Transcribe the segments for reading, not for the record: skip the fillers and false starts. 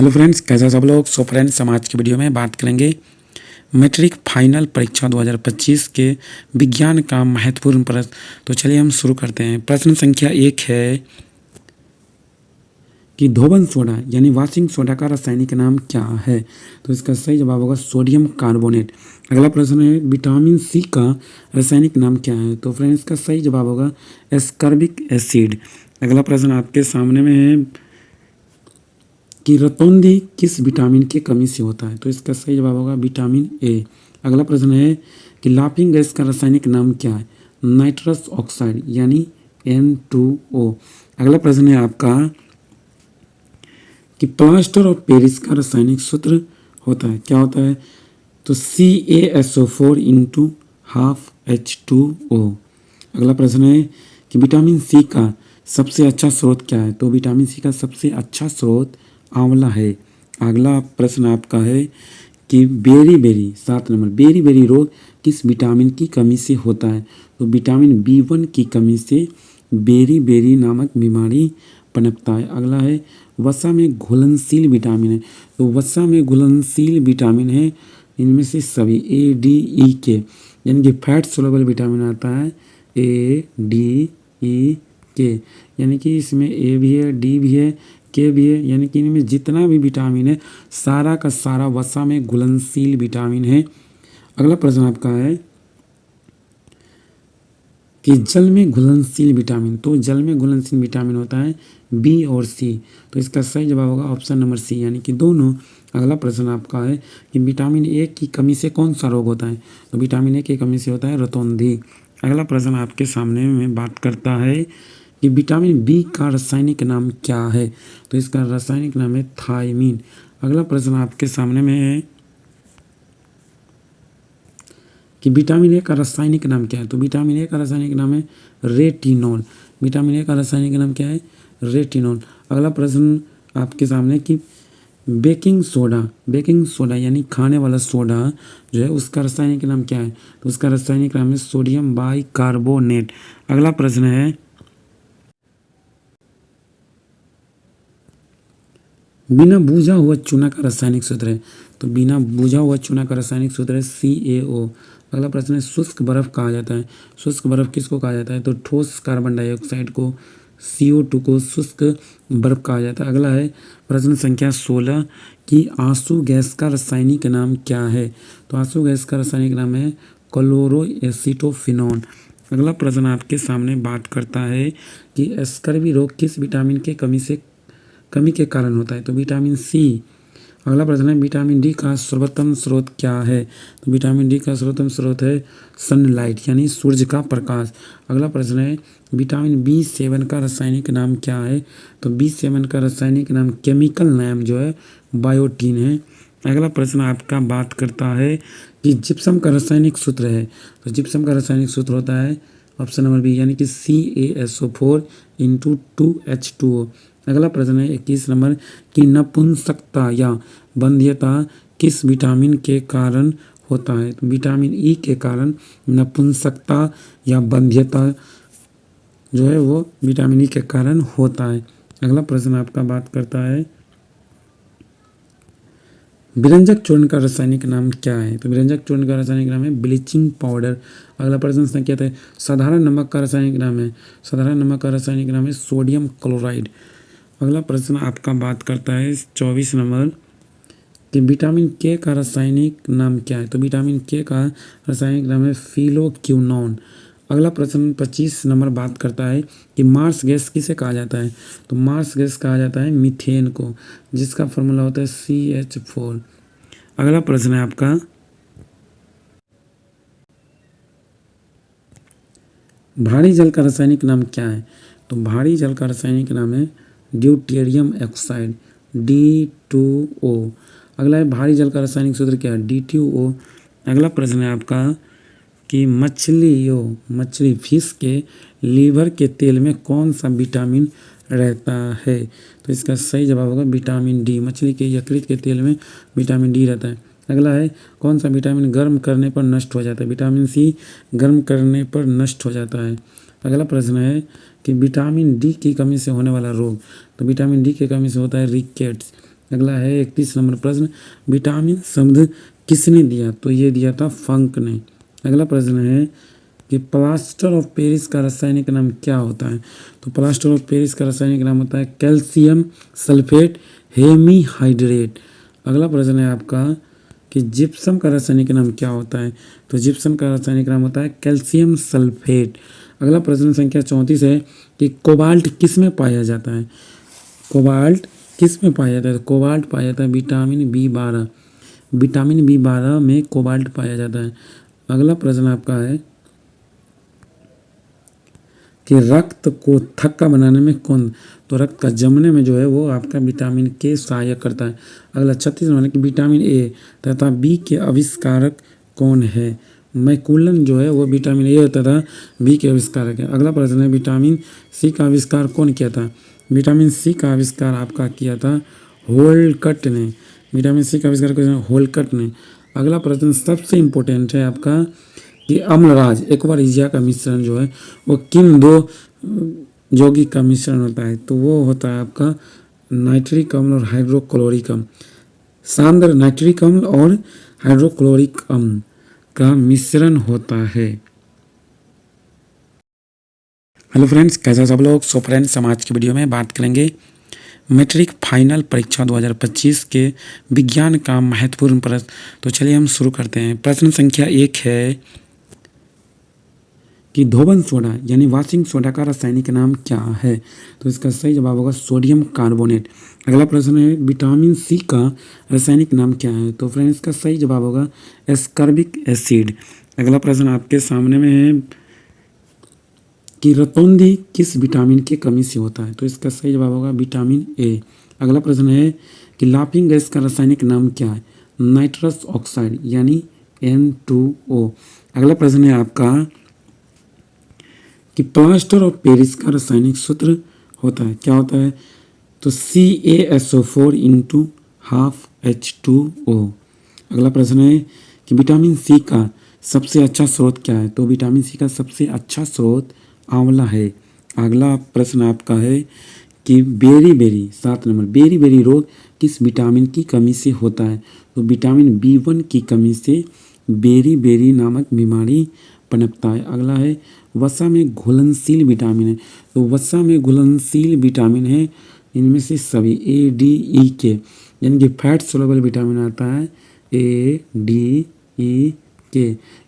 Hello friends, कैसे सब लोग। सो फ्रेंड्स, हम आज की वीडियो में बात करेंगे मैट्रिक फाइनल परीक्षा 2025 के विज्ञान का महत्वपूर्ण प्रश्न। तो चलिए हम शुरू करते हैं। प्रश्न संख्या 1 है कि धोबन सोडा यानी वाशिंग सोडा का रासायनिक नाम क्या है। तो इसका सही जवाब होगा सोडियम कार्बोनेट। अगला प्रश्न है विटामिन सी का रासायनिक नाम क्या है। तो फ्रेंड्स, इसका सही जवाब होगा एस्कॉर्बिक एसिड। अगला प्रश्न आपके सामने में है कि रतौंधी किस विटामिन की कमी से होता है। तो इसका सही जवाब होगा विटामिन ए। अगला प्रश्न है कि लाफिंग गैस का रासायनिक नाम क्या है। नाइट्रस ऑक्साइड यानी N2O। अगला प्रश्न है आपका कि प्लास्टर ऑफ पेरिस का रासायनिक सूत्र होता है, क्या होता है। तो CaSO4 इंटू हाफ H2O। अगला प्रश्न है कि विटामिन सी का सबसे अच्छा स्रोत क्या है। तो विटामिन सी का सबसे अच्छा स्रोत आंवला है। अगला प्रश्न आपका है कि बेरी 7 नंबर बेरी रोग किस विटामिन की कमी से होता है। तो विटामिन B1 की कमी से बेरी नामक बीमारी पनपता है। अगला है वसा में घुलनशील विटामिन है। तो वसा में घुलनशील विटामिन है इनमें से सभी ADE यानी कि फैट सोलुबल विटामिन आता है ADE यानी कि इसमें A भी है, D भी है, के भी है, यानी कि इनमें जितना भी विटामिन है सारा का सारा वसा में घुलनशील विटामिन है। अगला प्रश्न आपका है कि जल में घुलनशील विटामिन। तो जल में घुलनशील विटामिन होता है B और C। तो इसका सही जवाब होगा ऑप्शन नंबर C यानी कि दोनों। अगला प्रश्न आपका है कि विटामिन ए की कमी से कौन सा रोग होता है। तो विटामिन ए की कमी से होता है रतौंधी। अगला प्रश्न आपके सामने में बात करता है कि विटामिन बी का रासायनिक नाम क्या है। तो इसका रासायनिक नाम है थायमीन। अगला प्रश्न आपके सामने में है कि विटामिन ए का रासायनिक नाम क्या है। तो विटामिन ए का रासायनिक नाम है रेटिनॉल। विटामिन ए का रासायनिक नाम क्या है, रेटिनॉल। अगला प्रश्न आपके सामने कि बेकिंग सोडा यानी खाने वाला सोडा जो है उसका रासायनिक नाम क्या है। तो उसका रासायनिक नाम है सोडियम बाइकार्बोनेट। अगला प्रश्न है बिना भुजा हुआ चूना का रासायनिक सूत्र है। तो बिना भुजा हुआ चूना का रासायनिक सूत्र है CaO। अगला प्रश्न है शुष्क बर्फ कहा जाता है। शुष्क बर्फ किसको कहा जाता है। तो ठोस कार्बन डाइऑक्साइड को CO2 को शुष्क बर्फ कहा जाता है। अगला है प्रश्न संख्या 16 कि आंसू गैस का रासायनिक नाम क्या है। तो आंसू गैस का रासायनिक नाम है क्लोरोएसिटोफिनॉन। अगला प्रश्न आपके सामने बात करता है कि स्कर्वी रोग किस विटामिन के कमी के कारण होता है। तो विटामिन सी। अगला प्रश्न है विटामिन डी का सर्वोत्तम स्रोत क्या है। तो विटामिन डी का सर्वोत्तम स्रोत है सनलाइट यानी सूर्य का प्रकाश। अगला प्रश्न है विटामिन B7 का रासायनिक नाम क्या है। तो B7 का रासायनिक नाम केमिकल नाम जो है बायोटीन है। अगला प्रश्न आपका बात करता है कि जिप्सम का रासायनिक सूत्र है। तो जिप्सम का रासायनिक सूत्र होता है ऑप्शन नंबर बी यानी कि CaSO4 इंटू 2H2O। अगला प्रश्न है 21 नंबर कि नपुंसकता या बंध्यता किस विटामिन के कारण होता है। तो विटामिन ई के कारण नपुंसकता या बंध्यता जो है वो विटामिन ई के कारण होता है। अगला प्रश्न आपका बात करता है विरंजक चूर्ण का रासायनिक नाम क्या है। तो विरंजक चूर्ण का रासायनिक नाम है ब्लीचिंग पाउडर। अगला प्रश्न संख्या है साधारण नमक का रासायनिक नाम है। साधारण नमक का रासायनिक नाम है सोडियम क्लोराइड। अगला प्रश्न आपका बात करता है 24 नंबर कि विटामिन के का रासायनिक नाम क्या है। तो विटामिन के का रासायनिक नाम है फिलोक्विनोन। अगला प्रश्न 25 नंबर बात करता है कि मार्स गैस किसे कहा जाता है। तो मार्स गैस कहा जाता है मीथेन को, जिसका फॉर्मूला होता है CH4। अगला प्रश्न है आपका भारी जल का रासायनिक नाम क्या है। तो भारी जल का रासायनिक नाम है ड्यूटेरियम ऑक्साइड D2O। अगला है भारी जल का रासायनिक सूत्र क्या है D2O। अगला प्रश्न है आपका कि मछली फिश के लीवर के तेल में कौन सा विटामिन रहता है। तो इसका सही जवाब होगा विटामिन डी। मछली के यकृत के तेल में विटामिन डी रहता है। अगला है कौन सा विटामिन गर्म करने पर नष्ट हो जाता है। विटामिन सी गर्म करने पर नष्ट हो जाता है। अगला प्रश्न है कि विटामिन डी की कमी से होने वाला रोग। तो विटामिन डी की कमी से होता है रिकेट्स। अगला है 31 नंबर प्रश्न, विटामिन शब्द किसने दिया? तो ये दिया था फंक ने। अगला प्रश्न है कि प्लास्टर ऑफ पेरिस का रासायनिक नाम क्या होता है? तो प्लास्टर ऑफ पेरिस का रासायनिक नाम होता है कैल्शियम सल्फेट हेमीहाइड्रेट। अगला प्रश्न है आपका कि जिप्सम का रासायनिक नाम क्या होता है? तो जिप्सम का रासायनिक नाम होता है कैल्शियम सल्फेट। अगला प्रश्न संख्या 34 है कि कोबाल्ट किस में पाया जाता है? कोबाल्ट किस में पाया जाता है? कोबाल्ट पाया जाता है विटामिन B12। विटामिन B12 में कोबाल्ट पाया जाता है। अगला प्रश्न आपका है कि रक्त को थक्का बनाने में कौन, तो रक्त का जमने में जो है वो आपका विटामिन के सहायक करता है। अगला 36 नंबर कि विटामिन ए तथा बी के आविष्कारक कौन है? मैकुलन जो है वो विटामिन ए तथा बी के आविष्कारक है। अगला प्रश्न है विटामिन सी का आविष्कार कौन किया था? विटामिन सी का आविष्कार आपका किया था होल्कट ने। विटामिन सी का आविष्कार किया था होल्कट ने। अगला प्रश्न सबसे इम्पोर्टेंट है आपका कि अम्लराज एक्वारिजिया का मिश्रण जो है वो किन दो यौगिक का मिश्रण होता है? तो वो होता है आपका नाइट्रिक अम्ल और हाइड्रोक्लोरिक अम्ल। सांद्र नाइट्रिक अम्ल और हाइड्रोक्लोरिक अम्ल का मिश्रण होता है। हेलो फ्रेंड्स, कैसे सब लोग? सो फ्रेंड्स, हम आज की वीडियो में बात करेंगे मैट्रिक फाइनल परीक्षा 2025 के विज्ञान का महत्वपूर्ण प्रश्न। तो चलिए हम शुरू करते हैं। प्रश्न संख्या 1 है कि धोबन सोडा यानी वॉशिंग सोडा का रासायनिक नाम क्या है? तो इसका सही जवाब होगा सोडियम कार्बोनेट। अगला प्रश्न है विटामिन सी का रासायनिक नाम क्या है? तो फ्रेंड्स इसका सही जवाब होगा एस्कॉर्बिक एसिड। अगला प्रश्न आपके सामने में है कि रतौंधी किस विटामिन की कमी से होता है? तो इसका सही जवाब होगा विटामिन ए। अगला प्रश्न है कि लाफिंग गैस का रासायनिक नाम क्या है? नाइट्रस ऑक्साइड यानी N2O। अगला प्रश्न है आपका कि प्लास्टर ऑफ पेरिस का रासायनिक सूत्र होता है, क्या होता है? तो CaSO4 इंटू हाफ H2O। अगला प्रश्न है कि विटामिन सी का सबसे अच्छा स्रोत क्या है? तो विटामिन सी का सबसे अच्छा स्रोत आंवला है। अगला प्रश्न आपका है कि बेरी 7 नंबर बेरी रोग किस विटामिन की कमी से होता है? तो विटामिन B1 की कमी से बेरी नामक बीमारी पनपता है। अगला है वसा में घुलनशील विटामिन है। तो वसा में घुलनशील विटामिन है इनमें से सभी ADE यानी कि फैट सोलुबल विटामिन आता है ADE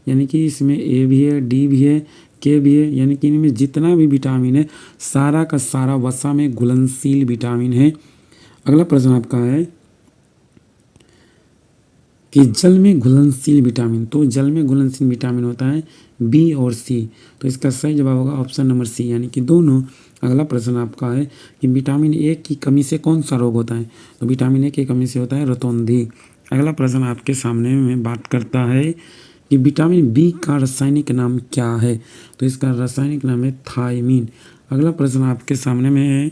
यानी कि इसमें A भी है, D भी है, K भी है, यानी कि इनमें जितना भी विटामिन है सारा का सारा वसा में घुलनशील विटामिन है। अगला प्रश्न आपका है कि जल में घुलनशील विटामिन, तो जल में घुलनशील विटामिन होता है B और C। तो इसका सही जवाब होगा ऑप्शन नंबर C यानी कि दोनों। अगला प्रश्न आपका है कि विटामिन ए की कमी से कौन सा रोग होता है? तो विटामिन ए की कमी से होता है रतौंधी। अगला प्रश्न आपके सामने में बात करता है कि विटामिन बी का रासायनिक नाम क्या है? तो इसका रासायनिक नाम है थायमीन। अगला प्रश्न आपके सामने में है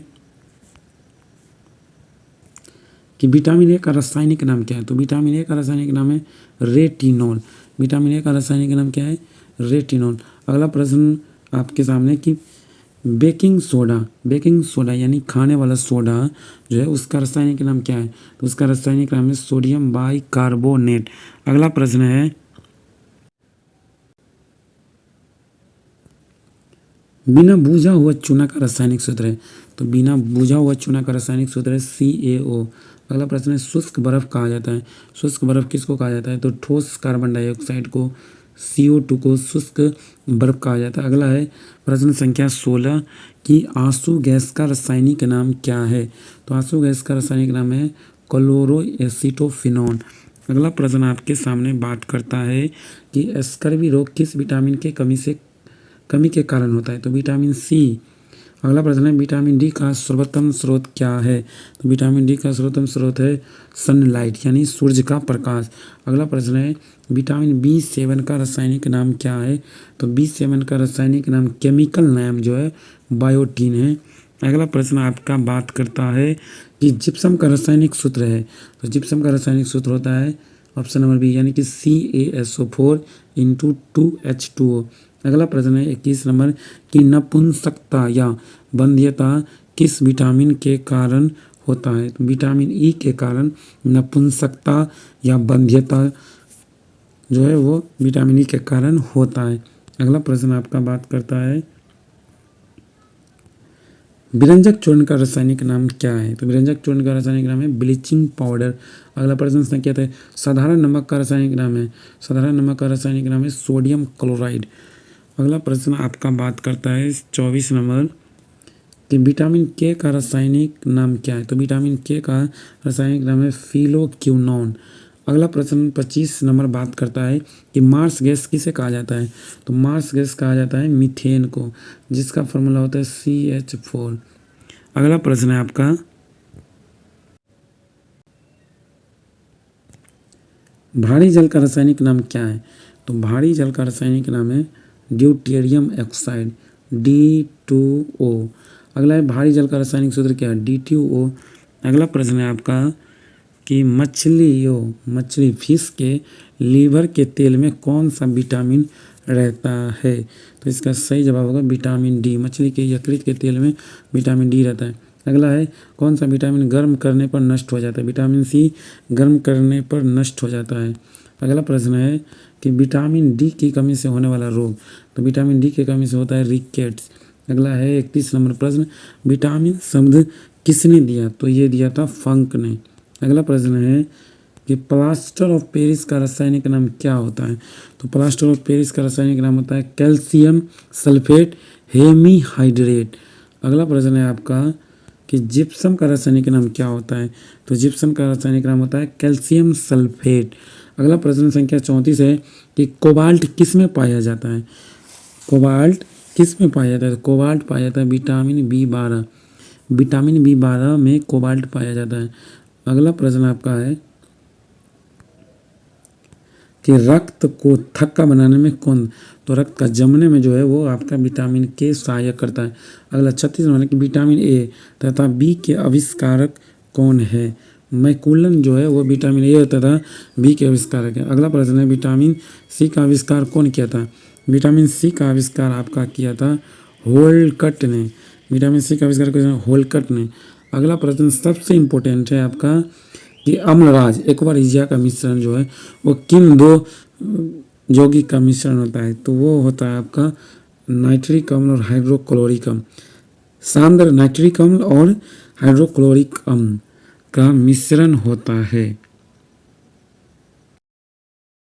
कि विटामिन ए का रासायनिक नाम क्या है? तो विटामिन ए का रासायनिक नाम है रेटिनॉल। विटामिन ए का रासायनिक नाम क्या है? रेटिनॉल। अगला प्रश्न आपके सामने कि बेकिंग सोडा यानी खाने वाला सोडा जो है उसका रासायनिक नाम क्या है? तो उसका रासायनिक नाम है सोडियम बाइकार्बोनेट। अगला प्रश्न है बिना भुजा हुआ चूना का रासायनिक सूत्र है। तो बिना भुजा हुआ चूना का रासायनिक सूत्र है CaO। अगला प्रश्न है शुष्क बर्फ कहा जाता है। शुष्क बर्फ किसको कहा जाता है? तो ठोस कार्बन डाइऑक्साइड को CO2 को शुष्क बर्फ कहा जाता है। अगला है प्रश्न संख्या 16 कि आंसू गैस का रासायनिक नाम क्या है? तो आंसू गैस का रासायनिक नाम है क्लोरोएसिटोफिनॉन। अगला प्रश्न आपके सामने बात करता है कि स्कर्वी रोग किस विटामिन के कमी के कारण होता है? तो विटामिन सी। अगला प्रश्न है विटामिन डी का सर्वोत्तम स्रोत क्या है? तो विटामिन डी का सर्वोत्तम स्रोत है सनलाइट यानी सूर्य का प्रकाश। अगला प्रश्न है विटामिन B7 का रासायनिक नाम क्या है? तो B7 का रासायनिक नाम केमिकल नाम जो है बायोटीन है। अगला प्रश्न आपका बात करता है कि जिप्सम का रासायनिक सूत्र है। तो जिप्सम का रासायनिक सूत्र होता है ऑप्शन नंबर B यानी कि CaSO4 इंटू 2H2O। अगला प्रश्न है 21 नंबर कि नपुंसकता या बंध्यता किस विटामिन के कारण होता है। तो विटामिन ई के कारण नपुंसकता या बंध्यता जो है वो विटामिन ई के कारण होता है। अगला प्रश्न आपका बात करता है विरंजक चूर्ण का रासायनिक नाम क्या है। तो विरंजक चूर्ण का रासायनिक नाम है ब्लीचिंग पाउडर। अगला प्रश्न संख्या है साधारण नमक का रासायनिक नाम है। साधारण नमक का रासायनिक नाम है सोडियम क्लोराइड। अगला प्रश्न आपका बात करता है 24 नंबर कि विटामिन के का रासायनिक नाम क्या है। तो विटामिन के का रासायनिक नाम है फिलोक्विनोन। अगला प्रश्न 25 नंबर बात करता है कि मार्स गैस किसे कहा जाता है। तो मार्स गैस कहा जाता है मीथेन को, जिसका फॉर्मूला होता है CH4। अगला प्रश्न है आपका भारी जल का रासायनिक नाम क्या है। तो भारी जल का रासायनिक नाम है ड्यूटेरियम ऑक्साइड D2O। अगला है भारी जल का रासायनिक सूत्र क्या है D2O। अगला प्रश्न है आपका कि मछली फिश के लीवर के तेल में कौन सा विटामिन रहता है। तो इसका सही जवाब होगा विटामिन डी। मछली के यकृत के तेल में विटामिन डी रहता है। अगला है कौन सा विटामिन गर्म करने पर नष्ट हो जाता है। विटामिन सी गर्म करने पर नष्ट हो जाता है। अगला प्रश्न है कि विटामिन डी की कमी से होने वाला रोग। तो विटामिन डी की कमी से होता है रिकेट्स। अगला है 31 नंबर प्रश्न विटामिन शब्द किसने दिया। तो ये दिया था फंक ने। अगला प्रश्न है कि प्लास्टर ऑफ पेरिस का रासायनिक नाम क्या होता है। तो प्लास्टर ऑफ पेरिस का रासायनिक नाम होता है कैल्शियम सल्फेट हेमीहाइड्रेट। अगला प्रश्न है आपका कि जिप्सम का रासायनिक नाम क्या होता है। तो जिप्सम का रासायनिक नाम होता है कैल्शियम सल्फेट। अगला प्रश्न संख्या 34 है कि कोबाल्ट किस में पाया जाता है। कोबाल्ट किस में पाया जाता है। कोबाल्ट पाया जाता है विटामिन B12। विटामिन B12 में कोबाल्ट पाया जाता है। अगला प्रश्न आपका है कि रक्त को थक्का बनाने में कौन। तो रक्त का जमने में जो है वो आपका विटामिन के सहायक करता है। अगला 36 नंबर कि विटामिन ए तथा बी के आविष्कारक कौन है। मैकुलन जो है वो विटामिन ए तथा बी के आविष्कारक है। अगला प्रश्न है विटामिन सी का आविष्कार कौन किया था। विटामिन सी का आविष्कार आपका किया था होल्कट ने। विटामिन सी का आविष्कार किया होल्कट ने। अगला प्रश्न सबसे इम्पोर्टेंट है आपका कि अम्लराज एक्वारिजिया का मिश्रण जो है वो किन दो यौगिक का मिश्रण होता है। तो वो होता है आपका नाइट्रिक अम्ल और हाइड्रोक्लोरिक अम्ल। सांद्र नाइट्रिक अम्ल और हाइड्रोक्लोरिक अम्ल का मिश्रण होता है।